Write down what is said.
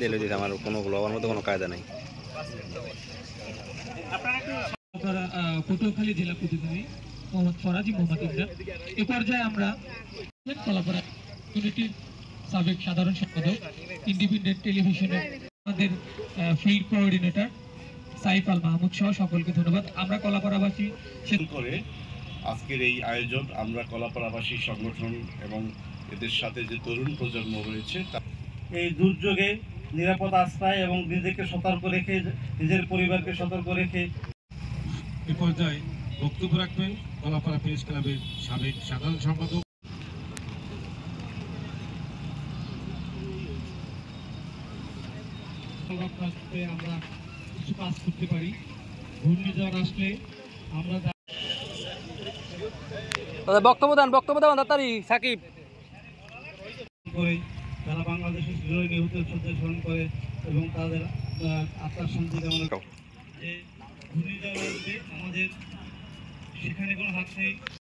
দিলে দিতে আমার কোনো ব্লগার মধ্যে কোনো কায়দা নাই। পটুয়াখালী জেলা প্রতিনিধি মোহাম্মদ ফরাজি মোহাম্মদ ইমরান। এ পর্যায়ে আমরা কলাপাড়া ইউনিটির সাবেক সাধারণ সম্পাদক, ইন্ডিপেন্ডেন্ট টেলিভিশনের আমাদের ফিল্ড কোঅর্ডিনেটর সাইফ আল মাহমুদ সহ সকলকে ধন্যবাদ। আমরা কলাপাড়াবাসী করে আজকের এই আয়োজন, আমরা কলাপাড়াবাসী সংগঠন এবং এদের সাথে যে তরুণ প্রজন্ম রয়েছে এই দুর্যোগে নিরাপদ আশ্রয় এবং নিজেকে সতর্ক রেখে, নিজের পরিবারকে সতর্ক রেখে এ পর্যায়ে বক্তব্য রাখবেন কলাপাড়া প্রেস ক্লাবের সাবেক সাধারণ সম্পাদক। আমরা কিছু কাজ করতে পারি। ঘূর্ণিঝড় আসলে আমরা বক্তব্য দেন তাড়াতাড়ি সাকিব করে যারা বাংলাদেশের নিহত শ্রদ্ধা স্মরণ করে এবং তাদের আত্মার শান্তি কামনা যে ঘূর্ণিঝড় আসবে, আমাদের সেখানে কোনো হাত নেই।